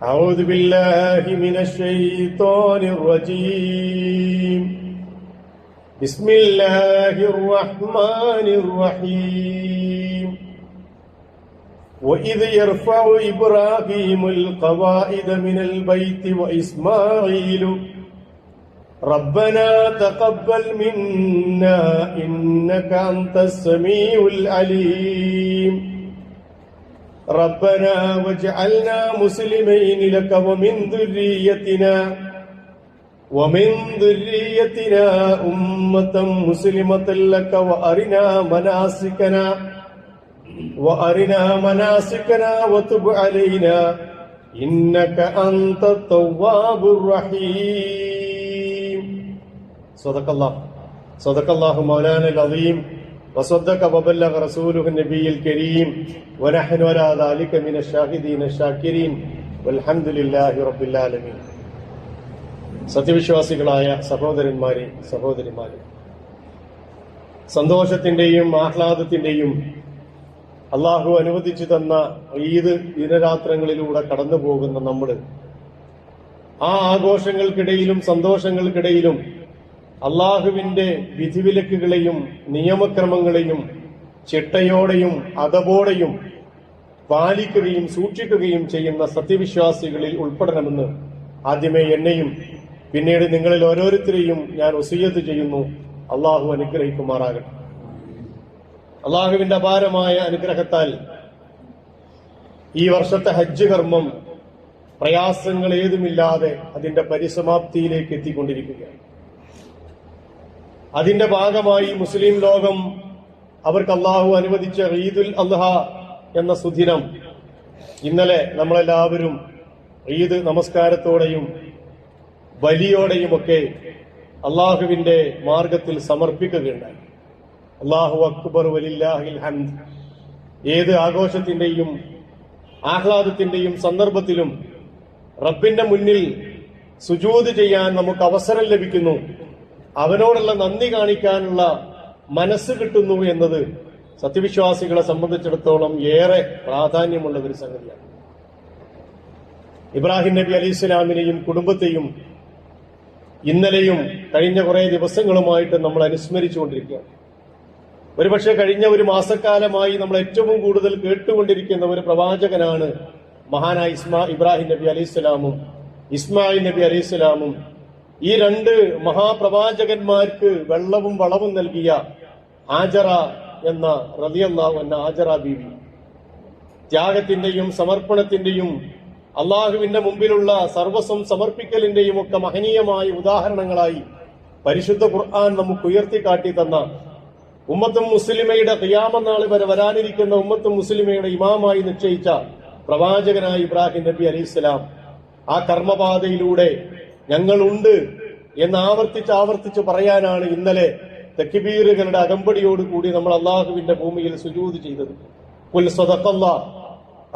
أعوذ بالله من الشيطان الرجيم بسم الله الرحمن الرحيم وإذ يرفع إبراهيم القواعد من البيت وإسماعيل ربنا تقبل منا إنك أنت السميع العليم ربنا واجعلنا مسلمين لك ومن ذريتنا أمة مسلمة لك وأرنا مناسكنا وتب علينا إنك أنت التواب الرحيم صدق الله مولانا العظيم وصدق وبلغ رسوله النبي الكريم ونحن على ذلك من الشاهدين الشاكرين والحمد لله رب العالمين. സത്യവിശ്വാസികളായ സഹോദരന്മാരെ സഹോദരിമാരെ, സന്തോഷത്തിന്റെയും ആഹ്ലാദത്തിന്റെയും അള്ളാഹു അനുവദിച്ചു തന്ന ഈദ് ദിനരാത്രങ്ങളിലൂടെ കടന്നു പോകുന്ന നമ്മൾ ആ ആഘോഷങ്ങൾക്കിടയിലും സന്തോഷങ്ങൾക്കിടയിലും അള്ളാഹുവിന്റെ വിധിവിലക്കുകളെയും നിയമക്രമങ്ങളെയും ചിട്ടയോടെയും അതപോടെയും പാലിക്കുകയും സൂക്ഷിക്കുകയും ചെയ്യുന്ന സത്യവിശ്വാസികളിൽ ഉൾപ്പെടണമെന്ന് ആദ്യമേ എന്നെയും പിന്നീട് നിങ്ങളിൽ ഓരോരുത്തരെയും ഞാൻ വസിയ്യത്ത് ചെയ്യുന്നു. അള്ളാഹു അനുഗ്രഹിക്കുമാറാകട്ടെ. അള്ളാഹുവിന്റെ അപാരമായ അനുഗ്രഹത്താൽ ഈ വർഷത്തെ ഹജ്ജ് കർമ്മം പ്രയാസങ്ങൾ ഏതുമില്ലാതെ അതിന്റെ പരിസമാപ്തിയിലേക്ക് എത്തിക്കൊണ്ടിരിക്കുകയാണ്. അതിന്റെ ഭാഗമായി മുസ്ലിം ലോകം അവർക്ക് അള്ളാഹു അനുവദിച്ച ഈദുൽ അദ്ഹ എന്ന സുദിനം ഇന്നലെ നമ്മളെല്ലാവരും ഈദ് നമസ്കാരത്തോടെയും ബലിയോടെയുമൊക്കെ അള്ളാഹുവിന്റെ മാർഗത്തിൽ സമർപ്പിക്കുകയുണ്ടായി. അല്ലാഹു അക്ബർ വലില്ലാഹിൽ ഹംദ്. ഏത് ആഘോഷത്തിന്റെയും ആഹ്ലാദത്തിന്റെയും സന്ദർഭത്തിലും റബ്ബിന്റെ മുന്നിൽ സുജൂദ് ചെയ്യാൻ നമുക്ക് അവസരം ലഭിക്കുന്നു, അവനോടുള്ള നന്ദി കാണിക്കാനുള്ള മനസ്സ് കിട്ടുന്നു എന്നത് സത്യവിശ്വാസികളെ സംബന്ധിച്ചിടത്തോളം ഏറെ പ്രാധാന്യമുള്ള ഒരു സംഗതിയാണ്. ഇബ്രാഹിം നബി അലൈഹി സ്വലാമിനെയും കുടുംബത്തെയും ഇന്നലെയും കഴിഞ്ഞ കുറെ ദിവസങ്ങളുമായിട്ട് നമ്മൾ അനുസ്മരിച്ചുകൊണ്ടിരിക്കുകയാണ്. ഒരുപക്ഷെ കഴിഞ്ഞ ഒരു മാസക്കാലമായി നമ്മൾ ഏറ്റവും കൂടുതൽ കേട്ടുകൊണ്ടിരിക്കുന്ന ഒരു പ്രവാചകനാണ് മഹാനായ ഇബ്രാഹിം നബി അലൈഹി സ്വലാമും ഇസ്മായിൽ നബി അലൈഹി സ്വലാമും. ഈ രണ്ട് മഹാപ്രവാചകന്മാർക്ക് വെള്ളവും വളവും നൽകിയ ആജറ എന്ന റളിയല്ലാഹു അൻഹ ആജറ ബീവി. ത്യാഗത്തിന്റെയും സമർപ്പണത്തിന്റെയും അള്ളാഹുവിന്റെ മുമ്പിലുള്ള സർവസ്വം സമർപ്പിക്കലിന്റെയും ഒക്കെ മഹനീയമായ ഉദാഹരണങ്ങളായി പരിശുദ്ധ ഖുർആൻ നമുക്ക് ഉയർത്തിക്കാട്ടി തന്ന ഉമ്മത്തും മുസ്ലിമയുടെ ഖിയാമത്ത് നാൾ വരെ വരാനിരിക്കുന്ന ഉമ്മത്തും മുസ്ലിമയുടെ ഇമാമായി നിശ്ചയിച്ച പ്രവാചകനായ ഇബ്രാഹിം നബി അലൈഹിസ്സലാം ആ കർമ്മപാതയിലൂടെ ഞങ്ങളുണ്ട് എന്ന് ആവർത്തിച്ച് പറയാനാണ് ഇന്നലെ തക്ബീറുകളുടെ അകമ്പടിയോടുകൂടി നമ്മൾ അള്ളാഹുവിന്റെ ഭൂമിയിൽ സുജൂദ് ചെയ്തത്. ഖുൽ സദഖല്ലാഹ്,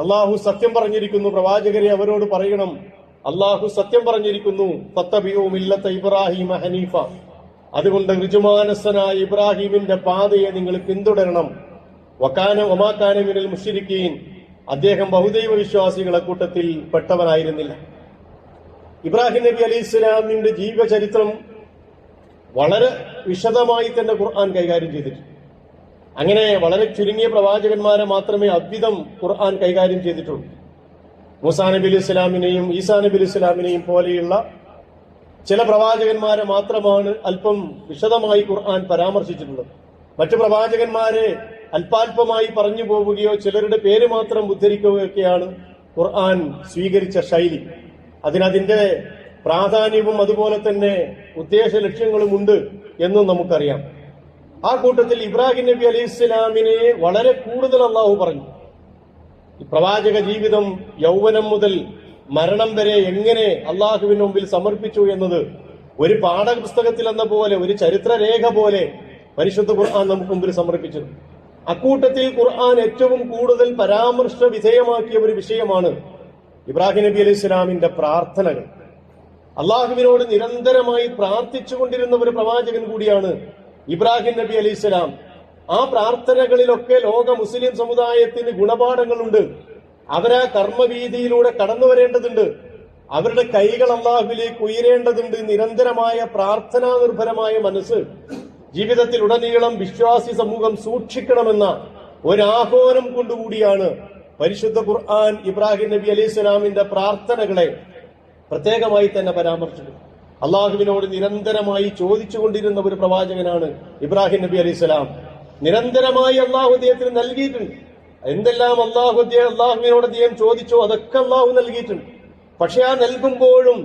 അള്ളാഹു സത്യം പറഞ്ഞിരിക്കുന്നു. പ്രവാചകരെ അവരോട് പറയണം, അള്ളാഹു സത്യം പറഞ്ഞിരിക്കുന്നു. ഫത്തബിഉ മില്ലത ഇബ്രാഹിമ ഹനീഫ, അതുകൊണ്ട് ഋജുമാനസ്സനായ ഇബ്രാഹിമിന്റെ പാതയെ നിങ്ങൾ പിന്തുടരണം. വമാ കാന മിനൽ മുശ്രിക്കീൻ, അദ്ദേഹം ബഹുദൈവ വിശ്വാസികളെ കൂട്ടത്തിൽ പെട്ടവനായിരുന്നില്ല. ഇബ്രാഹിം നബി അലൈഹി സ്വലാമിന്റെ ജീവചരിത്രം വളരെ വിശദമായി തന്നെ ഖുർആൻ കൈകാര്യം ചെയ്തിട്ടുണ്ട്. അങ്ങനെ വളരെ ചുരുങ്ങിയ പ്രവാചകന്മാരെ മാത്രമേ അദ്വിതം ഖുർആൻ കൈകാര്യം ചെയ്തിട്ടുള്ളൂ. മൂസാ നബി അലൈഹി സ്വലാമിനെയും ഈസാ നബി അലൈഹി സ്വലാമിനെയും പോലെയുള്ള ചില പ്രവാചകന്മാരെ മാത്രമാണ് അല്പം വിശദമായി ഖുർആൻ പരാമർശിച്ചിട്ടുള്ളത്. മറ്റു പ്രവാചകന്മാരെ അല്പാൽപമായി പറഞ്ഞു പോവുകയോ ചിലരുടെ പേര് മാത്രം ഉദ്ധരിക്കുകയൊക്കെയാണ് ഖുർആൻ സ്വീകരിച്ച ശൈലി. അതിനതിന്റെ പ്രാധാന്യവും അതുപോലെ തന്നെ ഉദ്ദേശ ലക്ഷ്യങ്ങളും ഉണ്ട് എന്നും നമുക്കറിയാം. ആ കൂട്ടത്തിൽ ഇബ്രാഹിം നബി അലൈഹി സ്വലാമിനെ വളരെ കൂടുതൽ അള്ളാഹു പറഞ്ഞു. ഈ പ്രവാചക ജീവിതം യൗവനം മുതൽ മരണം വരെ എങ്ങനെ അള്ളാഹുവിന് മുമ്പിൽ സമർപ്പിച്ചു എന്നത് ഒരു പാഠപുസ്തകത്തിൽ എന്ന പോലെ, ഒരു ചരിത്രരേഖ പോലെ പരിശുദ്ധ ഖുർആൻ നമുക്ക് മുമ്പിൽ സമർപ്പിച്ചത്. അക്കൂട്ടത്തിൽ ഖുർആൻ ഏറ്റവും കൂടുതൽ പരാമർശ വിധേയമാക്കിയ ഒരു വിഷയമാണ് ഇബ്രാഹിം നബി അലൈഹി സ്വലാമിന്റെ പ്രാർത്ഥനകൾ. അള്ളാഹുവിനോട് നിരന്തരമായി പ്രാർത്ഥിച്ചുകൊണ്ടിരുന്ന ഒരു പ്രവാചകൻ കൂടിയാണ് ഇബ്രാഹിം നബി അലൈഹി സ്വലാം. ആ പ്രാർത്ഥനകളിലൊക്കെ ലോക മുസ്ലിം സമുദായത്തിന് ഗുണപാഠങ്ങളുണ്ട്. അവരാ കർമ്മവീതിയിലൂടെ കടന്നു വരേണ്ടതുണ്ട്. അവരുടെ കൈകൾ അല്ലാഹുവിലേക്ക് ഉയരേണ്ടതുണ്ട്. നിരന്തരമായ പ്രാർത്ഥനാ നിർഭരമായ മനസ്സ് ജീവിതത്തിൽ ഉടനീളം വിശ്വാസി സമൂഹം സൂക്ഷിക്കണമെന്ന ഒരാഹ്വാനം കൊണ്ടുകൂടിയാണ് പരിശുദ്ധ ഖുർആൻ ഇബ്രാഹിം നബി അലൈഹി സ്വലാമിന്റെ പ്രാർത്ഥനകളെ പ്രത്യേകമായി തന്നെ പരാമർശിക്കുന്നത്. അള്ളാഹുവിനോട് നിരന്തരമായി ചോദിച്ചുകൊണ്ടിരുന്ന ഒരു പ്രവാചകനാണ് ഇബ്രാഹിം നബി അലൈഹി സ്വലാം. നിരന്തരമായി അള്ളാഹു അദ്ദേഹത്തിന് നൽകിയിട്ടുണ്ട്. എന്തെല്ലാം അള്ളാഹുവിനോട് അദ്ദേഹം ചോദിച്ചോ അതൊക്കെ അള്ളാഹു നൽകിയിട്ടുണ്ട്. പക്ഷെ ആ നൽകുമ്പോഴും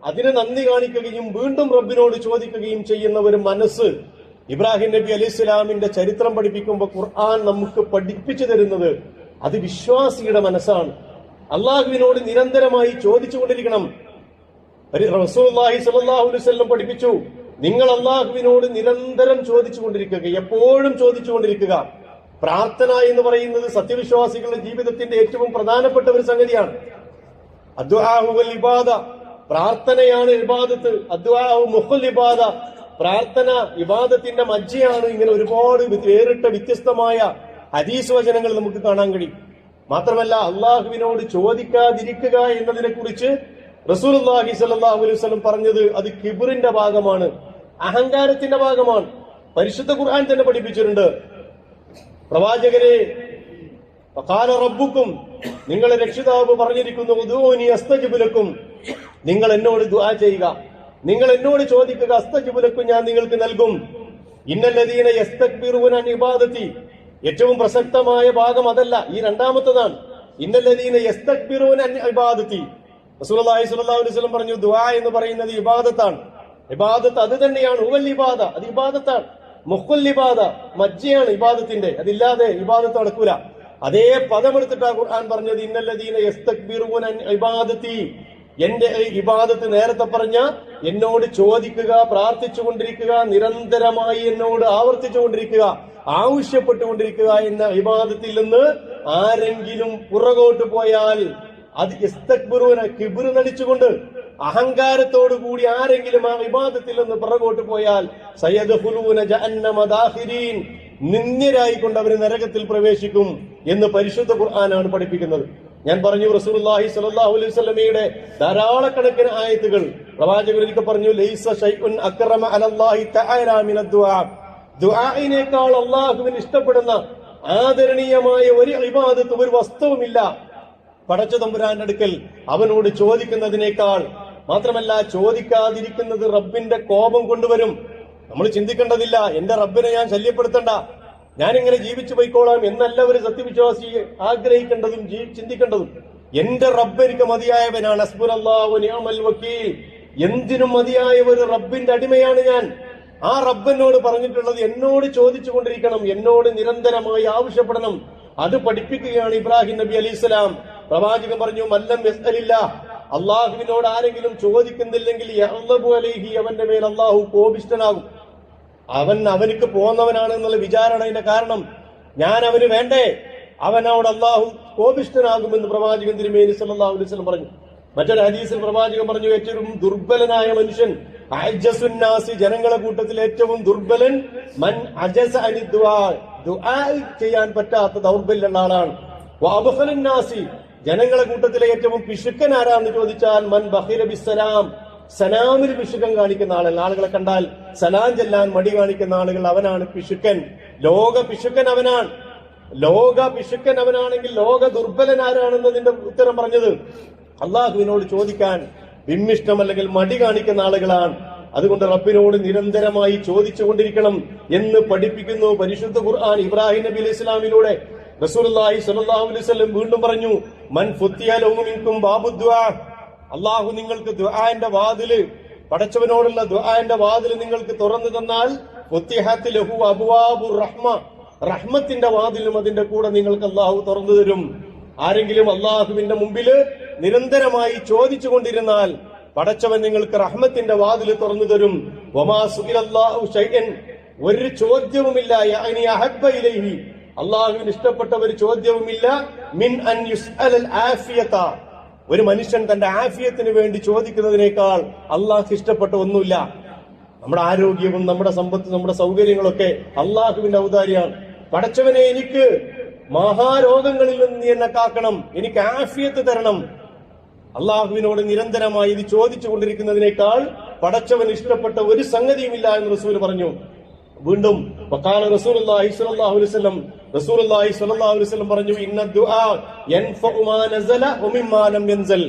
അതിന് നന്ദി കാണിക്കുകയും വീണ്ടും റബ്ബിനോട് ചോദിക്കുകയും ചെയ്യുന്ന ഒരു മനസ്സ് ഇബ്രാഹിം നബി അലൈഹി സ്വലാമിന്റെ ചരിത്രം പഠിപ്പിക്കുമ്പോൾ ഖുർആൻ നമുക്ക് പഠിപ്പിച്ചു തരുന്നത് അത് വിശ്വാസിയുടെ മനസ്സാണ്. അള്ളാഹുവിനോട് നിരന്തരമായി ചോദിച്ചുകൊണ്ടിരിക്കണം. റസൂലുള്ളാഹി സ്വല്ലല്ലാഹു അലൈഹി വസല്ലം പഠിപ്പിച്ചു, നിങ്ങൾ അള്ളാഹുവിനോട് നിരന്തരം ചോദിച്ചുകൊണ്ടിരിക്കുക, എപ്പോഴും ചോദിച്ചുകൊണ്ടിരിക്കുക. പ്രാർത്ഥന എന്ന് പറയുന്നത് സത്യവിശ്വാസികളുടെ ജീവിതത്തിന്റെ ഏറ്റവും പ്രധാനപ്പെട്ട ഒരു സംഗതിയാണ്. അദ്ദുആഉ വൽ ഇബാദ, പ്രാർത്ഥനയാണ് ഇബാദത്ത്. അദ്ദുആഉ മുഖുൽ ഇബാദ, പ്രാർത്ഥന ഇബാദത്തിന്റെ മജ്ജയാണ്. ഇങ്ങനെ ഒരുപാട് വേറിട്ട വ്യത്യസ്തമായ ഹദീസ് വചനങ്ങൾ നമുക്ക് കാണാൻ കഴിയും. മാത്രമല്ല അള്ളാഹുവിനോട് ചോദിക്കാതിരിക്കുക എന്നതിനെ കുറിച്ച് റസൂലുള്ളാഹി സ്വല്ലല്ലാഹു അലൈഹി വസല്ലം പറഞ്ഞത് അത് കിബ്റിന്റെ ഭാഗമാണ്, അഹങ്കാരത്തിന്റെ ഭാഗമാണ്. പരിശുദ്ധ ഖുർആൻ തന്നെ പഠിപ്പിച്ചിട്ടുണ്ട്, പ്രവാചകരെ ഖാല റബ്ബുക്കും, നിങ്ങളെ രക്ഷിതാവ് പറഞ്ഞിരിക്കുന്നു, ഉദൂനി അസ്തജിബ് ലക്കും, നിങ്ങൾ എന്നോട് ദുആ ചെയ്യുക, നിങ്ങൾ എന്നോട് ചോദിക്കുക, അസ്തജിബ് ലക്കും, ഞാൻ നിങ്ങൾക്ക് നൽകും. ഇന്നല്ലദീന യസ്തക്ബിറൂന അൻ ഇബാദതി, ഏറ്റവും പ്രസക്തമായ ഭാഗം അതല്ല, ഈ രണ്ടാമത്തതാണ്. ഇന്നല്ലദീന യസ്തക്ബിറൂന അൻ ഇബാദതി, റസൂലുള്ളാഹി സ്വല്ലല്ലാഹു അലൈഹി വസല്ലം പറഞ്ഞു ദുആ എന്ന് പറയുന്നത് ഇബാദത്താണ്. ഇബാദത്ത് അത് തന്നെയാണ്, ഹുവൽ ഇബാദ, അത് ഇബാദത്താണ്. മുഖുൽ ഇബാദ, മജ്ജയാണ് ഇബാദത്തിന്റെ, അതില്ലാതെ ഇബാദത്ത് നടക്കൂല. അതേ പദമെടുത്തിട്ടാ ഖുർആൻ പറഞ്ഞത് ഇന്നല്ലദീന യസ്തക്ബിറൂന അൻ ഇബാദതി, എന്റെ ഇബാദത്ത് നേരത്തെ പറഞ്ഞ എന്നോട് ചോദിക്കുക, പ്രാർത്ഥിച്ചുകൊണ്ടിരിക്കുക, നിരന്തരമായി എന്നോട് ആവർത്തിച്ചുകൊണ്ടിരിക്കുക, ആവശ്യപ്പെട്ടുകൊണ്ടിരിക്കുക എന്ന ഇബാദത്തിൽ നിന്ന് ആരെങ്കിലും പുറകോട്ട് പോയാൽ, അത് യസ്തക്ബിറൂന, കിബ്ർ നടിച്ചുകൊണ്ട് അഹങ്കാരത്തോടു കൂടി ആരെങ്കിലും ആ ഇബാദത്തിൽ നിന്ന് പുറകോട്ട് പോയാൽ സയദ്ഖുലൂന ജഹന്നമ ദാഖിരീൻ, നിന്ദ്യരായിക്കൊണ്ട് അവർ നരകത്തിൽ പ്രവേശിക്കും എന്ന് പരിശുദ്ധ ഖുർആനാണ് പഠിപ്പിക്കുന്നത്. ഞാൻ പറഞ്ഞു റസൂലുള്ളാഹി സ്വല്ലല്ലാഹു അലൈഹി വസല്ലമയുടെ ധാരാളക്കണക്കിന് ആയത്തുകൾ പ്രവാചകൻ ഒരിക്കൽ പറഞ്ഞു, ലൈസ ശൈഉൻ അക്റമ അലല്ലാഹി തആല മിനദ് ദുആ, ദുആഇനേക്കാൾ അല്ലാഹുവിന് ഇഷ്ടപ്പെടുന്ന ആദരണീയമായ ഒരു ഇബാദത്ത്, ഒരു വസ്തുവുമില്ല പടച്ച തമ്പുരാന്റെ അടുക്കൽ അവനോട് ചോദിക്കുന്നതിനേക്കാൾ. മാത്രമല്ല ചോദിക്കാതിരിക്കുന്നത് റബ്ബിന്റെ കോപം കൊണ്ടുവരും. നമ്മൾ ചിന്തിക്കേണ്ടതില്ല, എന്റെ റബ്ബിനെ ഞാൻ ശല്യപ്പെടുത്തണ്ട, ഞാനിങ്ങനെ ജീവിച്ചു പോയിക്കോളാം എന്നല്ല ഒരു സത്യവിശ്വാസി ആഗ്രഹിക്കേണ്ടതും ചിന്തിക്കേണ്ടതും. എന്റെ റബ്ബ് എനിക്ക് മതിയായവനാണ്, ഹസ്ബുനല്ലാഹു വനിഅമൽ വക്കീൽ, എന്തിനും മതിയായ ഒരു റബ്ബിന്റെ അടിമയാണ് ഞാൻ. ആ റബ്ബിനോട് പറഞ്ഞിട്ടുള്ളത് എന്നോട് ചോദിച്ചുകൊണ്ടിരിക്കണം, എന്നോട് നിരന്തരമായി ആവശ്യപ്പെടണം. അത് പഠിപ്പിക്കുകയാണ് ഇബ്രാഹിം നബി അലൈഹിസ്സലാം. പ്രവാചകൻ പറഞ്ഞു, മല്ലം യസ്അലില്ലാ, അള്ളാഹുവിനോട് ആരെങ്കിലും ചോദിക്കുന്നില്ലെങ്കിൽ യഗ്ളബു അലൈഹി, അവന്റെ മേൽ അള്ളാഹു കോപിഷ്ഠനാകും. അവനക്ക് പോന്നവനാണ് എന്നുള്ള വിചാരണ. അതിന്റെ കാരണം ഞാൻ അവന് വേണ്ടേ, അവനോട് അള്ളാഹു കോപിഷ്ഠനാകുമെന്ന് പ്രവാചകൻ തിരുമേനി സല്ലല്ലാഹു അലൈഹി വസല്ലം പറഞ്ഞു. മറ്റൊരു ഹദീസിൽ പ്രവാചകൻ പറഞ്ഞു, ഏറ്റവും ദുർബലനായ മനുഷ്യൻ അഅ്ജസുന്നാസി, ജനങ്ങളെ കൂട്ടത്തിൽ ഏറ്റവും ദുർബലൻ മൻ അജസ അനി ദുആ, ദുആ ചെയ്യാൻ പറ്റാത്ത ദൗർബല്യമുള്ള ആളാണ്. വഅബ്ഖലുന്നാസി, ജനങ്ങളെ കൂട്ടത്തിലെ ഏറ്റവും പിശുക്കൻ ആരാന്ന് ചോദിച്ചാൽ മൻ ബഖില ബിസ്സലാം, സലാമിൽ പിശുക്കൻ കാണിക്കുന്ന ആളല്ല. ആളുകളെ കണ്ടാൽ സലാം ചെല്ലാൻ മടി കാണിക്കുന്ന ആളുകൾ, അവനാണ് പിശുക്കൻ. ലോക പിശുക്കൻ അവനാണ്. ലോക പിശുക്കൻ അവനാണെങ്കിൽ ലോക ദുർബലൻ ആരാണെന്നതിന്റെ ഉത്തരം പറഞ്ഞത് അള്ളാഹുവിനോട് ചോദിക്കാൻ വിമ്മിഷ്ടം അല്ലെങ്കിൽ മടി കാണിക്കുന്ന ആളുകളാണ്. അതുകൊണ്ട് റബ്ബിനോട് നിരന്തരമായി ചോദിച്ചുകൊണ്ടിരിക്കണം എന്ന് പഠിപ്പിക്കുന്നു പരിശുദ്ധ ഖുർആൻ. ഇബ്രാഹിം നബി അലൈഹി ഇസ്ലാമിലൂടെ റസൂലുള്ളാഹി സ്വല്ലല്ലാഹു അലൈഹി വസല്ലം വീണ്ടും പറഞ്ഞു, മൻ ഫുത്തിയ ലഹു മിൻകും ബാബു ദുആ, അള്ളാഹു നിങ്ങൾക്ക് ദുആന്റെ വാതില്, പടച്ചവനോടുള്ള ദുആന്റെ വാതില് നിങ്ങൾക്ക് തുറന്നു തന്നാൽ ഫുത്തിഹത് ലഹു അബ്വാബുർ റഹ്മ, റഹ്മത്തിന്റെ വാതിലും അതിന്റെ കൂടെ നിങ്ങൾക്ക് അള്ളാഹു തുറന്നു തരും. ആരെങ്കിലും അള്ളാഹുവിന്റെ മുമ്പില് നിരന്തരമായി ചോദിച്ചുകൊണ്ടിരുന്നാൽ പടച്ചവൻ നിങ്ങൾക്ക് റഹ്മത്തിന്റെ വാതില് തുറന്നു തരും. വമാ സുഇലല്ലാഹു ശൈഅൻ, ഒരു ചോദ്യവുമില്ല, യഅനി അഹബ്ബ ഇലൈഹി, അള്ളാഹുവിന് ഇഷ്ടപ്പെട്ട ഒരു ചോദ്യവുമില്ല, മിൻ അൻ യുസ്അലൽ ആഫിയത, ഒരു മനുഷ്യൻ തന്റെ ആഫിയത്തിന് വേണ്ടി ചോദിക്കുന്നതിനേക്കാൾ അള്ളാഹ് ഇഷ്ടപ്പെട്ട ഒന്നുമില്ല. നമ്മുടെ ആരോഗ്യവും നമ്മുടെ സമ്പത്തും നമ്മുടെ സൗകര്യങ്ങളൊക്കെ അള്ളാഹുവിന്റെ ഔദാര്യമാണ്. പടച്ചവനെ എനിക്ക് മഹാരോഗങ്ങളിൽ നിന്ന് നീ എന്നെ കാക്കണം, എനിക്ക് ആഫിയത്ത് തരണം. അള്ളാഹുവിനോട് നിരന്തരമായി ഇത് ചോദിച്ചു കൊണ്ടിരിക്കുന്നതിനേക്കാൾ പടച്ചവൻ ഇഷ്ടപ്പെട്ട ഒരു സംഗതിയുമില്ല എന്ന് റസൂൽ പറഞ്ഞു. വീണ്ടും റസൂലുള്ളാഹി സ്വല്ലല്ലാഹു അലൈഹി വസല്ലം പറഞ്ഞു, ഇന്ന ദുആ യൻഫഉ മാ നസല വമിമ്മാ ലം യൻസൽ.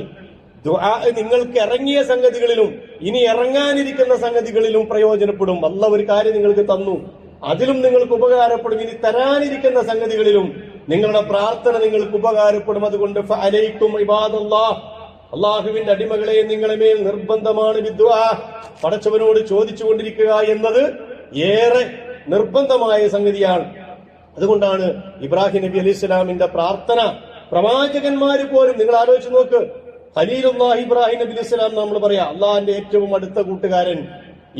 ദുആ നിങ്ങൾക്ക് ഇറങ്ങിയ സംഗതികളിലും ഇനി ഇറങ്ങാനിരിക്കുന്ന സംഗതികളിലും പ്രയോജനപ്പെടും. അല്ലാഹ് ഒരു കാര്യം നിങ്ങൾക്ക് തന്നു, അതിലും നിങ്ങൾക്ക് ഉപകാരപ്പെടും. ഇനി തരാനിരിക്കുന്ന സംഗതികളിലും നിങ്ങളുടെ പ്രാർത്ഥന നിങ്ങൾക്ക് ഉപകാരപ്പെടും. അതുകൊണ്ട് ഫഅലൈക്കും ഇബാദല്ലാഹ്, അള്ളാഹുവിന്റെ അടിമകളെ നിങ്ങളെ മേൽ നിർബന്ധമാണ് ബിദ്ദുആ, പടച്ചവനോട് ചോദിച്ചുകൊണ്ടിരിക്കുക എന്നത് ഏറെ നിർബന്ധമായ സംഗതിയാണ്. അതുകൊണ്ടാണ് ഇബ്രാഹിം നബി അലൈഹി സ്വലാമിന്റെ പ്രാർത്ഥന പ്രവാചകന്മാര് പോലും, നിങ്ങൾ ആലോചിച്ച് നോക്ക്, ഖലീലുല്ലാഹി ഇബ്രാഹിം നബി അലൈഹി സ്വലാം നമ്മൾ പറയാം അള്ളാഹിന്റെ ഏറ്റവും അടുത്ത കൂട്ടുകാരൻ,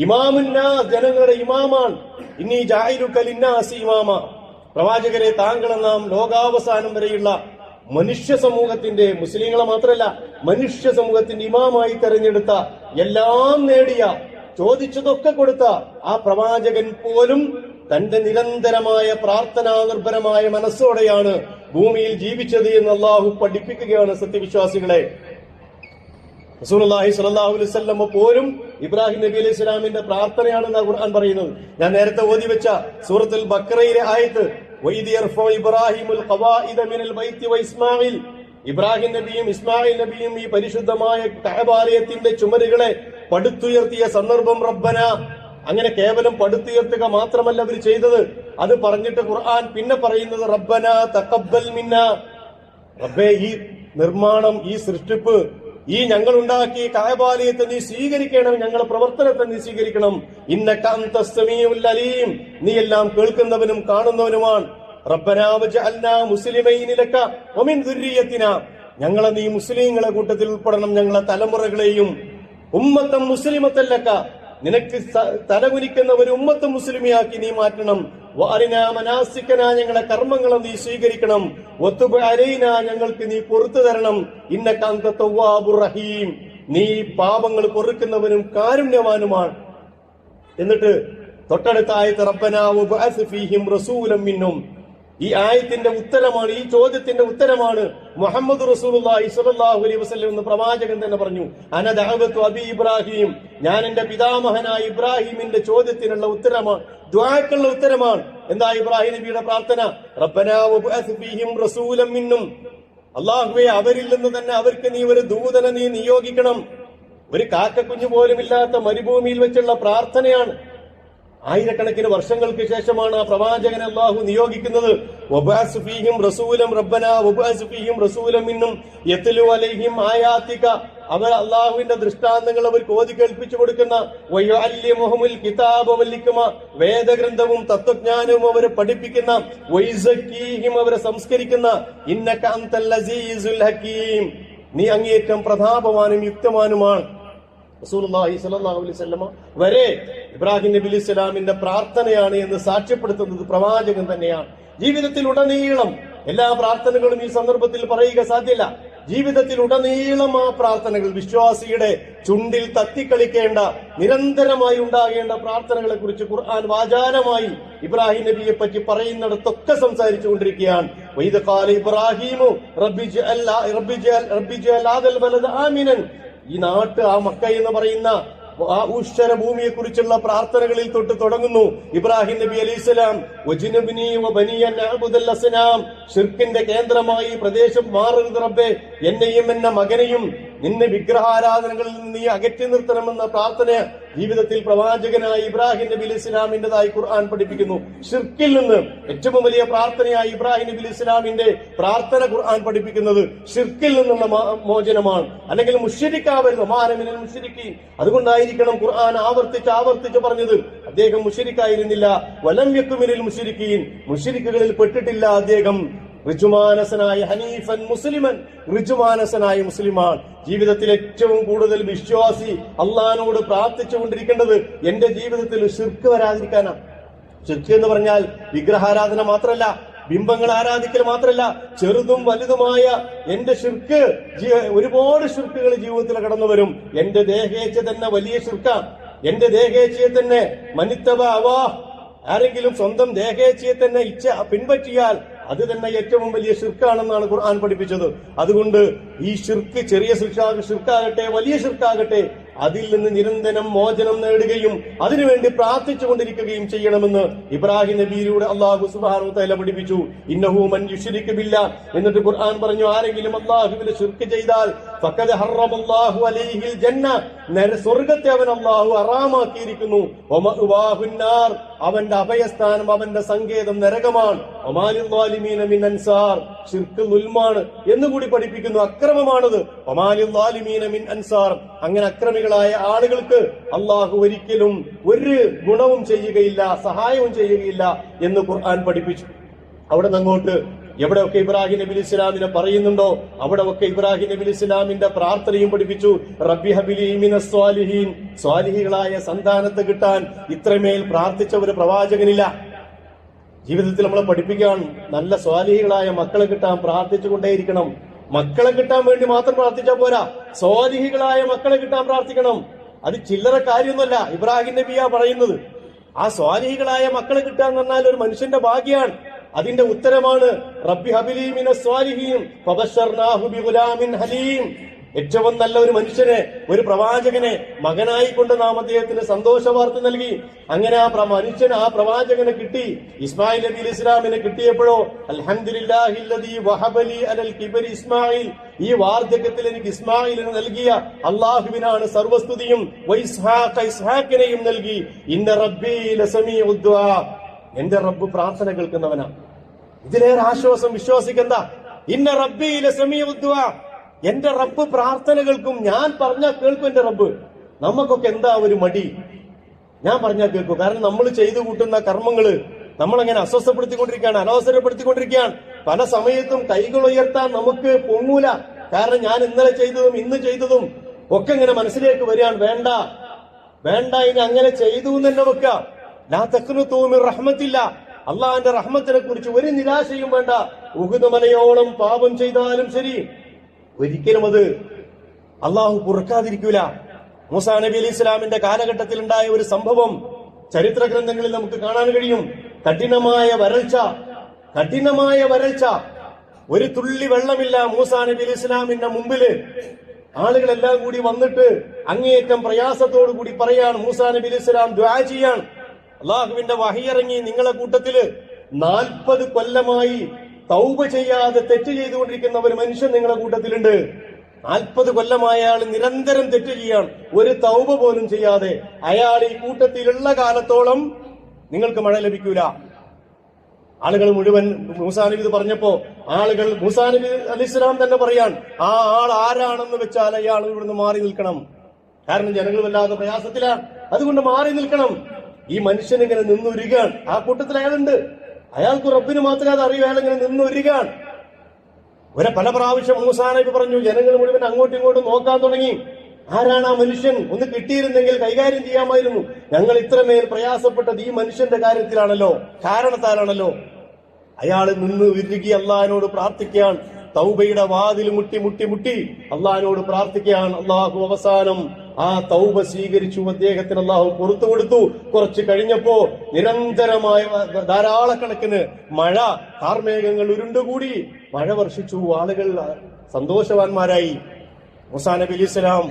ഇമാമുന്നാസ്, ജനങ്ങളുടെ ഇമാമാണ്. ഇന്നീ ജാഇലുക ലിന്നാസി ഇമാമ, പ്രവാചകരെ താങ്കളെ നാം ലോകാവസാനം വരെയുള്ള മനുഷ്യ സമൂഹത്തിന്റെ, മുസ്ലിങ്ങളെ മാത്രമല്ല മനുഷ്യ സമൂഹത്തിന്റെ ഇമാമായി തെരഞ്ഞെടുത്ത, എല്ലാം നേടിയ, ചോദിച്ചതൊക്കെ കൊടുത്ത ആ പ്രവാചകൻ പോലും തന്റെ നിരന്തരമായ പ്രാർത്ഥനാ നിർഭരമായ മനസ്സോടെയാണ് ഭൂമിയിൽ ജീവിച്ചത് എന്ന് അള്ളാഹു പഠിപ്പിക്കുകയാണ് സത്യവിശ്വാസികളെ. റസൂലുള്ളാഹി സ്വല്ലല്ലാഹു അലൈഹി വസല്ലം പോലും ഇബ്രാഹിം നബി അലൈഹി സ്വലാമിന്റെ പ്രാർത്ഥനയാണെന്ന് ഖുർആൻ പറയുന്നത്. ഞാൻ നേരത്തെ ഓതി വെച്ച സൂറത്തുൽ ബഖറയിലെ ആയത്ത്, വഇദ് യർഫഉ ഇബ്രാഹിമുൽ ഖവാഇദ മിനൽ ബൈത്തി വഇസ്മാഈൽ, ഇബ്രാഹിം നബിയും ഇസ്മായിൽ നബിയും ഈ പരിശുദ്ധമായ കഅബാലയത്തിന്റെ ചുമരുകളെ പടുത്തുയർത്തിയ സന്ദർഭം. റബ്ബന, അങ്ങനെ കേവലം പടുത്തുയർത്തുക മാത്രമല്ല അവർ ചെയ്തത്, അത് പറഞ്ഞിട്ട് ഖുർആൻ പിന്നെ പറയുന്നത് റബ്ബന തഖബ്ബൽ മിന്ന, റബ്ബേ ഈ നിർമ്മാണം, ഈ സൃഷ്ടിപ്പ്, ഈ ഞങ്ങൾ ഉണ്ടാക്കിയ കഅബാലയത്തെ നീ സ്വീകരിക്കണം, ഞങ്ങളുടെ പ്രവർത്തനത്തെ നീ സ്വീകരിക്കണം. ഇന്നക അൻതസ് സമീഉൽ അലീം, നീ എല്ലാം കേൾക്കുന്നവനും കാണുന്നവനുമാണ്. റബ്ബനാ വജഅൽനാ മുസ്ലിമൈനി ലക വമിൻ ദുർരിയത്തിനാ, ഞങ്ങളെ നീ മുസ്ലിങ്ങളെ കൂട്ടത്തിൽ ഉൾപ്പെടണം, ഞങ്ങളെ തലമുറകളെയും ഉമ്മത്തം മുസ്ലിമത്തൻ ലക, നിനക്ക് തലകുനിക്കുന്ന ഒരു ഉമ്മത്ത് മുസ്ലിമിയാക്കി നീ മാറ്റണം. വഅരിനാ മനാസികനാ, ഞങ്ങളെ കർമ്മങ്ങളെ നീ സ്വീകരിക്കണം. വതുബ് അലൈനാ, ഞങ്ങൾക്ക് നീ പൊറുത്തു തരണം. ഇന്നക അൻത തവ്വാബുർ റഹീം, നീ പാപങ്ങൾ പൊറുക്കുന്നവനും കാരുണ്യവാനുമാണ്. എന്നിട്ട് തൊട്ടടുത്ത ആയത്ത് റബ്ബനാ വബഅസ് ഫീഹിം റസൂലൻ മിൻഹും, ഈ ആയത്തിന്റെ ഉത്തരമാണ്, ഈ ചോദ്യത്തിന്റെ ഉത്തരമാണ് മുഹമ്മദ് റസൂലുള്ളാഹി സ്വല്ലല്ലാഹു അലൈഹി വസല്ലം എന്ന് പ്രവാചകൻ തന്നെ പറഞ്ഞു. അന ദഅവതു അബി ഇബ്രാഹിം, ഞാൻ എന്റെ പിതാമഹനായ ഇബ്രാഹിമിന്റെ ചോദ്യത്തിനുള്ള ഉത്തരമാണ്, ദുആക്കുള്ള ഉത്തരമാണ്. എന്താ ഇബ്രാഹിം നബിയുടെ പ്രാർത്ഥന? റബ്ബനാ വബഅസ് ഫീഹിം റസൂലൻ മിൻഹും, അല്ലാഹുവേ അവരിൽ നിന്ന് തന്നെ അവർക്ക് നീ ഒരു ദൂതനെ നീ നിയോഗിക്കണം. ഒരു കാക്കക്കുഞ്ഞു പോലും ഇല്ലാത്ത മരുഭൂമിയിൽ വെച്ചുള്ള പ്രാർത്ഥനയാണ്. ആയിരക്കണക്കിന് വർഷങ്ങൾക്ക് ശേഷമാണ് ആ പ്രവാചകനെ അല്ലാഹു നിയോഗിക്കുന്നത്. വബഅസ് ഫീഹിം റസൂലൻ റബ്ബനാ വബഅസ് ഫീഹിം റസൂലൻ മിൻഹും യത്ലു അലൈഹിം ആയാതിക, അവർ അല്ലാഹുവിന്റെ ദൃഷ്ടാന്തങ്ങൾ അവർക്ക് ഓതി കേൾപ്പിച്ചു കൊടുക്കുന്ന, വയുഅല്ലിമുഹുൽ കിതാബ വൽ ഹിക്മ, വേദഗ്രന്ഥവും തത്വജ്ഞാനവും അവരെ പഠിപ്പിക്കുന്ന, വയുസക്കീഹിം അവരെ സംസ്കരിക്കുന്ന, ഇന്നക അൻതൽ അസീസുൽ ഹകീം, നീ അങ്ങേയറ്റം പ്രതാപവാനും യുക്തവാനുമാണ്. റസൂലുള്ളാഹി സ്വല്ലല്ലാഹു അലൈഹി വസല്ലം വരെ ഇബ്രാഹിം നബി അലൈഹി സ്വലാമിന്റെ പ്രാർത്ഥനയാണ് എന്ന് സാക്ഷ്യപ്പെടുത്തുന്നത് പ്രവാചകൻ തന്നെയാണ്. ജീവിതത്തിൽ ഉടനീളം എല്ലാ പ്രാർത്ഥനകളും ഈ സന്ദർഭത്തിൽ പറയുക സാധ്യല്ല. ജീവിതത്തിൽ ഉടനീളം ആ പ്രാർത്ഥനകൾ വിശ്വാസിയുടെ ചുണ്ടിൽ തത്തിക്കളിക്കേണ്ട, നിരന്തരമായി ഉണ്ടാകേണ്ട പ്രാർത്ഥനകളെ കുറിച്ച് ഖുർആൻ വാചാലമായി ഇബ്രാഹിം നബിയെ പറ്റി പറയുന്നിടത്തൊക്കെ സംസാരിച്ചു കൊണ്ടിരിക്കുകയാണ്. വഇദ് ഖാല ഇബ്രാഹിമു റബ്ബി ജഅൽ ഹാദൽ ബലദ ആമിനൻ, ഈ നാട്ട്, ആ മക്ക എന്ന് പറയുന്ന ആ ഉശ്വര ഭൂമിയെ കുറിച്ചുള്ള പ്രാർത്ഥനകളിൽ തൊട്ട് തുടങ്ങുന്നു. ഇബ്രാഹിം നബി അലൈഹിസ്സലാം വജ്നുബ്നി വബനിയ നഅബുദൽ അസ്നാം, ശിർക്കിന്റെ കേന്ദ്രമായി പ്രദേശം മാറരുത് റബ്ബേ, എന്നെയും എന്ന മകനെയും നിന്നെ വിഗ്രഹാരാധനകളിൽ നിന്ന് നീ അകറ്റി നിർത്തണമെന്ന പ്രാർത്ഥന ജീവിതത്തിൽ പ്രവാചകനായ ഇബ്രാഹിം നബി അലൈഹി ഇസ്ലാമിന്റേതായി ഖുർആൻ പഠിപ്പിക്കുന്നു. ഷിർക്കിൽ നിന്ന് ഏറ്റവും വലിയ പ്രാർത്ഥനയായി ഇബ്രാഹിം നബി അലൈഹി ഇസ്ലാമിന്റെ പ്രാർത്ഥന ഖുർആൻ പഠിപ്പിക്കുന്നത് ഷിർക്കിൽ നിന്നുള്ള മോചനമാണ്. അല്ലെങ്കിൽ മുശ്രിക്കാവരുത്, മാനമിനൽ മുശ്രിക്കീൻ. അതുകൊണ്ടായിരിക്കണം ഖുർആൻ ആവർത്തിച്ച് പറഞ്ഞത് അദ്ദേഹം മുശ്രിക്കായിരുന്നില്ല. വലം യകു മിനൽ മുശ്രിക്കീൻ, മുശ്രിക്കുകളിൽ പെട്ടിട്ടില്ല അദ്ദേഹം. ഋജുമാനസനായ ഹനീഫൻ മുസ്ലിമൻ, ഋജുമാനസനായ മുസ്ലിമാൻ. ജീവിതത്തിൽ ഏറ്റവും കൂടുതൽ വിശ്വാസി അള്ളാഹിനോട് പ്രാർത്ഥിച്ചുകൊണ്ടിരിക്കേണ്ടത് എന്റെ ജീവിതത്തിൽ ശിർക്ക് വരാതിരിക്കാനാണ്. ശിർക്ക് എന്ന് പറഞ്ഞാൽ വിഗ്രഹാരാധന മാത്രമല്ല, ബിംബങ്ങൾ ആരാധിക്കൽ മാത്രമല്ല, ചെറുതും വലുതുമായ എന്റെ ശിർക്ക്, ഒരുപാട് ശിർക്കുകൾ ജീവിതത്തിൽ കടന്നു വരും. എന്റെ ദേഹേച്ഛ തന്നെ വലിയ ശിർക്കാണ്. എന്റെ ദേഹേച്ഛയെ തന്നെ മനിത്തവ അവാ, ആരെങ്കിലും സ്വന്തം ദേഹേച്ഛയെ തന്നെ ഇച്ഛ പിൻപറ്റിയാൽ അത് തന്നെ ഏറ്റവും വലിയ ശിർക്കാണെന്നാണ് ഖുർആൻ പഠിപ്പിച്ചത്. അതുകൊണ്ട് ഈ ശിർക്ക്, ചെറിയ ശിർക്കാകട്ടെ വലിയ ശിർക്കാകട്ടെ, അതിൽ നിന്ന് നിരന്തരം മോചനം നേടുകയും അതിനുവേണ്ടി പ്രാർത്ഥിച്ചുകൊണ്ടിരിക്കുകയും ചെയ്യണമെന്ന് ഇബ്രാഹിം നബിയിലൂടെ അല്ലാഹു സുബ്ഹാനഹു വ തആല പഠിപ്പിച്ചു. ഇന്നഹു മൻ യുശ്രിക് ബില്ലാഹ്, എന്നിട്ട് ഖുർആൻ പറഞ്ഞു, ആരെങ്കിലും അല്ലാഹുവിൽ ശിർക്ക് ചെയ്താൽ ഫഖദ് ഹറമല്ലാഹു അലൈഹിൽ ജന്ന, സ്വർഗ്ഗത്തെ അവൻ അല്ലാഹു ഹറാമാക്കിയിരിക്കുന്നു. വമഅവാഹുൻ നാർ, അവന്റെ അഭയസ്ഥാനം, അവന്റെ സങ്കേതം നരകമാണ്. വമാലിൽ ളാലിമീന മിൻ അൻസാർ, ശിർക്ക് ദുൽമാണ് എന്നുകൂടി പഠിപ്പിക്കുന്നു, അക്രമമാണത്. വമാലിൽ ളാലിമീന മിൻ അൻസാർ, അങ്ങനെ അക്രമികളായ ആളുകൾക്ക് അള്ളാഹു ഒരിക്കലും ഒരു ഗുണവും ചെയ്യുകയില്ല, സഹായവും ചെയ്യുകയില്ല എന്ന് ഖുർആൻ പഠിപ്പിച്ചു. അവിടെ നിന്നങ്ങോട്ട് എവിടെയൊക്കെ ഇബ്രാഹിം നബി ഇസ്ലാമിനെ പറയുന്നുണ്ടോ അവിടെയൊക്കെ ഇബ്രാഹിം നബി ഇസ്ലാമിന്റെ പ്രാർത്ഥനയും പഠിപ്പിച്ചു. റബ്ബി ഹബിലി മിനസ് സ്വാലിഹീൻ, സ്വാലിഹികളായ സന്താനത്തെ കിട്ടാൻ ഇത്രമേൽ പ്രാർത്ഥിച്ച ഒരു പ്രവാചകനില്ല. ജീവിതത്തിൽ നമ്മളെ പഠിപ്പിക്കാൻ നല്ല സ്വാലിഹികളായ മക്കളെ കിട്ടാൻ പ്രാർത്ഥിച്ചുകൊണ്ടേയിരിക്കണം. മക്കളെ കിട്ടാൻ വേണ്ടി മാത്രം പ്രാർത്ഥിച്ചാൽ പോരാ, സ്വാലിഹികളായ മക്കളെ കിട്ടാൻ പ്രാർത്ഥിക്കണം. അത് ചില്ലറ കാര്യമൊന്നുമല്ല. ഇബ്രാഹിം നബിയാ പറയുന്നത്. ആ സ്വാലിഹികളായ മക്കളെ കിട്ടുക എന്ന് പറഞ്ഞാൽ ഒരു മനുഷ്യന്റെ ഭാഗ്യമാണ്. അതിന്റെ ഉത്തരമാണ് റബ്ബി ഹബിലി മിനസ് സ്വാലിഹീൻ ഫബശർനാഹു ബിഗുലാമിൻ ഹലീം. ഏറ്റവും നല്ല ഒരു മനുഷ്യനെ, ഒരു പ്രവാചകനെ മകനായിക്കൊണ്ട് നാം അദ്ദേഹത്തിന് സന്തോഷ വാർത്ത നൽകി. അങ്ങനെ ആ മനുഷ്യന്, ആ പ്രവാചകനെ കിട്ടി. ഇസ്മായിൽ നബി ഇസ്ലാമിനെ കിട്ടിയപ്പോഴോ അൽഹംദുലില്ലാഹില്ലദീ വഹബലി അലൽ കിബരി ഇസ്മായിൽ, ഈ വാർദ്ധക്യത്തിൽ എനിക്ക് ഇസ്മായിലിന് നൽകിയ അള്ളാഹുവിനാണ് സർവസ്തുതിയും. ഇസ്ഹാഖിനെയും നൽകി. ഇന്ന റബ്ബീ ലസമീഉദ് ദുആ, എന്റെ റബ്ബ് പ്രാർത്ഥന കേൾക്കുന്നവനാണ്. ഇതിലേറെ ആശ്വാസം വിശ്വാസിക്കെന്താ? ഇന്ന റബ്ബീ ലസമീഉദ് ദുആ, എന്റെ റബ്ബ് പ്രാർത്ഥന കേൾക്കും. ഞാൻ പറഞ്ഞാൽ കേൾക്കും എന്റെ റബ്ബ്. നമുക്കൊക്കെ എന്താ ഒരു മടി? ഞാൻ പറഞ്ഞാൽ കേൾക്കും. കാരണം നമ്മൾ ചെയ്തു കൂട്ടുന്ന കർമ്മങ്ങള് നമ്മളങ്ങനെ അസ്വസ്ഥപ്പെടുത്തിക്കൊണ്ടിരിക്കുകയാണ്, അനവസരപ്പെടുത്തിക്കൊണ്ടിരിക്കുകയാണ്. പല സമയത്തും കൈകൾ ഉയർത്താൻ നമുക്ക് പൊങ്ങൂല. കാരണം ഞാൻ ഇന്നലെ ചെയ്തതും ഇന്ന് ചെയ്തതും ഒക്കെ ഇങ്ങനെ മനസ്സിലേക്ക് വരികയാണ്. വേണ്ട വേണ്ട, ഇനി അങ്ങനെ ചെയ്തു എന്ന് തന്നെ വെക്ക. ലാ തഖ്നതു മിർ റഹ്മത്തില്ല, അള്ളാഹിന്റെ റഹ്മത്തിനെ കുറിച്ച് ഒരു നിരാശയും വേണ്ട. ഉഹുദ് മലയോളം പാപം ചെയ്താലും ശരി, ഒരിക്കലും അത് അള്ളാഹു പൊറുക്കാതിരിക്കൂല. മൂസാ നബി അലൈഹി ഇസ്ലാമിന്റെ കാലഘട്ടത്തിൽ ഉണ്ടായ ഒരു സംഭവം ചരിത്ര ഗ്രന്ഥങ്ങളിൽ നമുക്ക് കാണാൻ കഴിയും. കഠിനമായ വരൾച്ച, ഒരു തുള്ളി വെള്ളമില്ല മൂസാ നബി അലൈഹി ഇസ്ലാമിന്റെ മുമ്പില്. ആളുകളെല്ലാം കൂടി വന്നിട്ട് അങ്ങേയറ്റം പ്രയാസത്തോടു കൂടി പറയാണ്, മൂസാ നബി അലൈഹി ഇസ്ലാം ദുആ ചെയ്യാൻ. അള്ളാഹുവിന്റെ വഹി ഇറങ്ങി, നിങ്ങളെ കൂട്ടത്തില് 40 കൊല്ലമായി തൗബ ചെയ്യാതെ തെറ്റ് ചെയ്തുകൊണ്ടിരിക്കുന്ന ഒരു മനുഷ്യൻ നിങ്ങളുടെ കൂട്ടത്തിലുണ്ട്. 40 കൊല്ലമായ അയാൾ നിരന്തരം തെറ്റ് ചെയ്യാൻ, ഒരു തൗബ പോലും ചെയ്യാതെ. അയാൾ ഈ കൂട്ടത്തിലുള്ള കാലത്തോളം നിങ്ങൾക്ക് മഴ ലഭിക്കൂല. ആളുകൾ മുഴുവൻ മൂസാ നബി ഇത് പറഞ്ഞപ്പോ ആളുകൾ മൂസാ നബി അലൈഹി ഇസ്ലാം തന്നെ പറയാൻ, ആ ആൾ ആരാണെന്ന് വെച്ചാൽ അയാൾ ഇവിടുന്ന് മാറി നിൽക്കണം. കാരണം ജനങ്ങൾ വല്ലാതെ പ്രയാസത്തിലാണ്, അതുകൊണ്ട് മാറി നിൽക്കണം. ഈ മനുഷ്യൻ ഇങ്ങനെ നിന്നുരുകാൻ. ആ കൂട്ടത്തിൽ അയാളുണ്ട്. അയാൾക്ക് റബ്ബിന് മാത്രമേ അത് അറിയൂ. അയാൾ ഇങ്ങനെ നിന്നുരുകാൻ. പല പ്രാവശ്യം മൂസാ നബി പറഞ്ഞു, ജനങ്ങൾ മുഴുവൻ അങ്ങോട്ടും ഇങ്ങോട്ടും നോക്കാൻ തുടങ്ങി. ആരാണ് ആ മനുഷ്യൻ? ഒന്ന് കിട്ടിയിരുന്നെങ്കിൽ കൈകാര്യം ചെയ്യാമായിരുന്നു. ഞങ്ങൾ ഇത്രമേൽ പ്രയാസപ്പെട്ടത് ഈ മനുഷ്യന്റെ കാര്യത്തിലാണല്ലോ, കാരണത്താലാണല്ലോ. അയാൾ നിന്ന് ഉരുകി അള്ളാഹിനോട് പ്രാർത്ഥിക്കാൻ, തൗബയുടെ വാതിൽ മുട്ടി അള്ളാഹിനോട് പ്രാർത്ഥിക്കാൻ. അള്ളാഹു അവസാനം ആ തൗബ സ്വീകരിച്ചു. അദ്ദേഹത്തിന് അള്ളാഹു പുറത്തു കൊടുത്തു. കുറച്ച് കഴിഞ്ഞപ്പോ നിരന്തരമായ ധാരാളക്കണക്കിന് മഴ, കാർമേഘങ്ങൾ ഉരുണ്ടുകൂടി മഴ വർഷിച്ചു. ആളുകൾ സന്തോഷവാന്മാരായി. മൂസാ നബി അലൈഹി സ്വലാം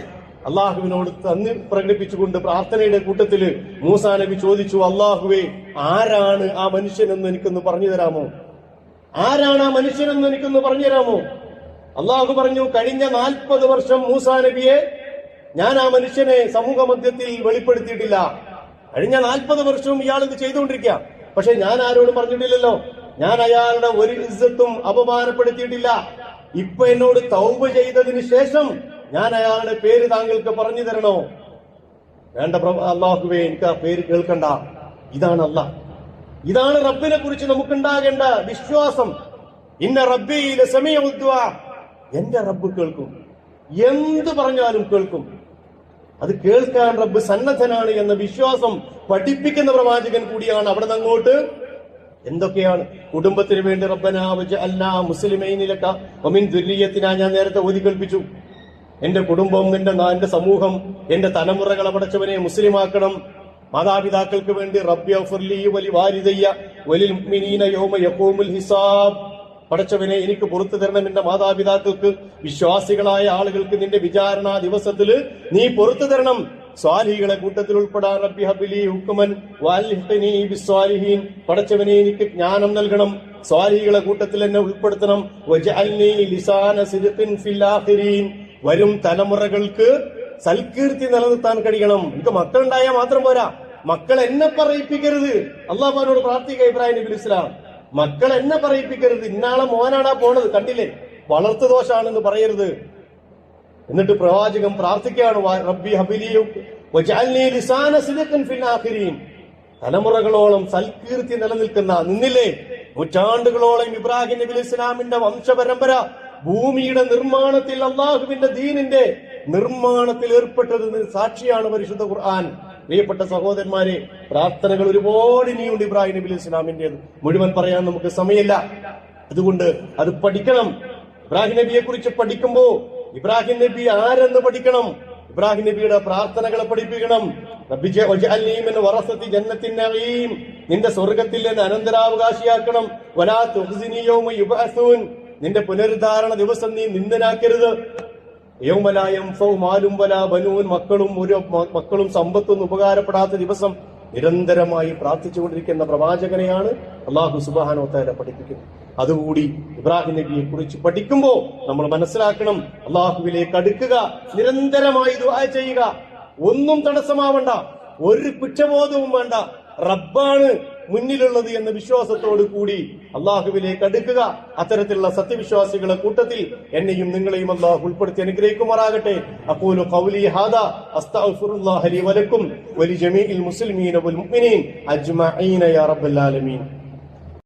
അള്ളാഹുവിനോട് നന്ദി പ്രകടിപ്പിച്ചുകൊണ്ട് പ്രാർത്ഥനയുടെ കൂട്ടത്തില് മൂസാ നബി ചോദിച്ചു, അള്ളാഹുവേ, ആരാണ് ആ മനുഷ്യനെന്ന് എനിക്കൊന്ന് പറഞ്ഞു തരാമോ? ആരാണ് ആ മനുഷ്യനെന്ന് എനിക്കൊന്ന് പറഞ്ഞു തരാമോ? അള്ളാഹു പറഞ്ഞു, കഴിഞ്ഞ 40 വർഷം മൂസാ നബിയെ ഞാൻ ആ മനുഷ്യനെ സമൂഹ മധ്യത്തിൽ വെളിപ്പെടുത്തിയിട്ടില്ല. കഴിഞ്ഞ 40 വർഷവും ഇയാൾ ഇത് ചെയ്തുകൊണ്ടിരിക്കുക. പക്ഷെ ഞാൻ ആരോടും പറഞ്ഞിട്ടില്ലല്ലോ. ഞാൻ അയാളുടെ ഒരു ഇസ്സത്തും അപമാനപ്പെടുത്തിയിട്ടില്ല. ഇപ്പൊ എന്നോട് തൗബ ചെയ്തതിന് ശേഷം ഞാൻ അയാളുടെ പേര് താങ്കൾക്ക് പറഞ്ഞു തരണോ? വേണ്ട അള്ളാഹുവേ, എനിക്ക് ആ പേര് കേൾക്കണ്ട. ഇതാണ് അല്ലാഹ്, ഇതാണ് റബ്ബിനെ കുറിച്ച് നമുക്കുണ്ടാകേണ്ട വിശ്വാസം. ഇന്ന റബ്ബീ ലസമീഉദ് ദുആ, എന്റെ റബ്ബ് കേൾക്കും, എന്ത് പറഞ്ഞാലും കേൾക്കും. അത് കേൾക്കാൻ റബ്ബ് സന്നദ്ധനാണ് എന്ന വിശ്വാസം പഠിപ്പിക്കുന്ന പ്രവാചകൻ കൂടിയാണ്. അവിടെ നിന്ന് അങ്ങോട്ട് എന്തൊക്കെയാണ്? കുടുംബത്തിന് വേണ്ടി റബ്ബനാ വജഅൽനാ മുസ്ലിമൈനി ലക വമിൻ ദുർരിയ്യത്തിനാ, ഞാൻ നേരത്തെ ഓതി കേൾപ്പിച്ചു. എന്റെ കുടുംബം, എന്റെ സമൂഹം, എന്റെ തലമുറകളെ പടച്ചവനെ മുസ്ലിമാക്കണം. മാതാപിതാക്കൾക്ക് വേണ്ടി റബ്ബി ഗ്ഫിർലി വലിവാലിദയ്യ വലിൽ മുഅ്മിനീന യൗമ യഖൂമുൽ ഹിസാബ്. പടച്ചവനെ, എനിക്ക് പുറത്തു തരണം എന്റെ മാതാപിതാക്കൾക്ക്, വിശ്വാസികളായ ആളുകൾക്ക് നിന്റെ വിചാരണാ ദിവസത്തില് നീ പുറത്തു തരണം. സ്വാലിഹികളെ കൂട്ടത്തിൽ ഉൾപ്പെടാൻ റബ്ബി ഹബ്ലി ഹുക്മൻ വഅൽഹിഖ്നി ബിസ്സാലിഹീൻ. പടച്ചവനെ, എനിക്ക് ജ്ഞാനം നൽകണം, സ്വാലിഹികളെ കൂട്ടത്തിൽ എന്നെ ഉൾപ്പെടുത്തണം. വജഅൽനി ലിസാന സിദ്ഖിൻ ഫിൽ ആഖിരീൻ. വരും തലമുറകൾക്ക് സൽകീർത്തി നിലനിർത്താൻ കഴിയണം. എനിക്ക് മക്കളുണ്ടായാൽ മാത്രം പോരാ, മക്കൾ എന്നെ പറയിപ്പിക്കരുത്. അള്ളാഹുവിനോട് പ്രാർത്ഥിക്കുക ഇബ്രാഹിം നബി ഇസ്ലാം. മക്കൾ എന്നെ പറയിപ്പിക്കരുത്. ഇന്നാളെ മോനാടാ പോണത്, കണ്ടില്ലേ, വളർത്തു ദോഷാണെന്ന് പറയരുത്. എന്നിട്ട് പ്രവാചകൻ പ്രാർത്ഥിക്കുകയാണ്, റബ്ബി ഹബ്ലി വജഅൽനി ലിസാന സിദ്ഖിൻ ഫിൽ ആഖിരീൻ. തലമുറകളോളം സൽകീർത്തി നിന്നില്ലേ, നൂറ്റാണ്ടുകളോളം ഇബ്രാഹിം നബി ഇസ്ലാമിന്റെ വംശപരമ്പര ഭൂമിയുടെ നിർമ്മാണത്തിൽ, അള്ളാഹുവിന്റെ ദീനിന്റെ നിർമ്മാണത്തിൽ ഏർപ്പെട്ടതിന് സാക്ഷിയാണ് പരിശുദ്ധ ഖുർആൻ. പ്രിയപ്പെട്ട സഹോദരന്മാരെ, പ്രാർത്ഥനകൾ ഒരുപാട് ഇനിയുണ്ട് ഇബ്രാഹിം നബി ഇസ്ലാമിന്റേത്. മുഴുവൻ പറയാൻ നമുക്ക് സമയമില്ല. അതുകൊണ്ട് അത് പഠിക്കണം. ഇബ്രാഹിം നബിയെ കുറിച്ച് പഠിക്കുമ്പോ ഇബ്രാഹിം നബി ആരെന്ന് പഠിക്കണം. ഇബ്രാഹിം നബിയുടെ പ്രാർത്ഥനകളെ പഠിപ്പിക്കണം. നിന്റെ സ്വർഗത്തിൽ നിന്ന് അനന്തരാവകാശിയാക്കണം. വലാ തുഖ്സിനി യൗമ യുബ്അസൂൻ. നിന്റെ പുനരുദ്ധാരണ ദിവസം നീ നിന്ദനാക്കരുത്. യൗമ ലാ യൻഫഉ മാലും വലാ ബനൂൻ. മക്കളും സമ്പത്തൊന്നും ഉപകാരപ്പെടാത്ത ദിവസം നിരന്തരമായി പ്രാർത്ഥിച്ചുകൊണ്ടിരിക്കുന്ന പ്രവാചകനെയാണ് അല്ലാഹു സുബ്ഹാനഹു വ തആല പഠിപ്പിക്കുന്നത്. അതുകൂടി ഇബ്രാഹിം നബിയെ കുറിച്ച് പഠിക്കുമ്പോ നമ്മൾ മനസ്സിലാക്കണം, അള്ളാഹുവിലേക്ക് അടുക്കുക, നിരന്തരമായി ദുആ ചെയ്യുക. ഒന്നും തടസ്സമാവണ്ട, ഒരു കുറ്റബോധവും വേണ്ട. റബ്ബാണ് മുന്നിലുള്ളത് എന്ന വിശ്വാസത്തോടു കൂടി അള്ളാഹുവിലേക്ക് അടുക്കുക. അത്തരത്തിലുള്ള സത്യവിശ്വാസികളെ കൂട്ടത്തിൽ എന്നെയും നിങ്ങളെയും അള്ളാഹു ഉൾപ്പെടുത്തി അനുഗ്രഹിക്കുമാറാകട്ടെ. അഖൂലു ഖൗലി ഹാദാ അസ്തഗ്ഫിറുല്ലാഹ ലി വലക്കും വലിജമീഇൽ മുസ്ലിമീന വൽ മുഅ്മിനീൻ അജ്മഈന യാ റബ്ബൽ ആലമീൻ.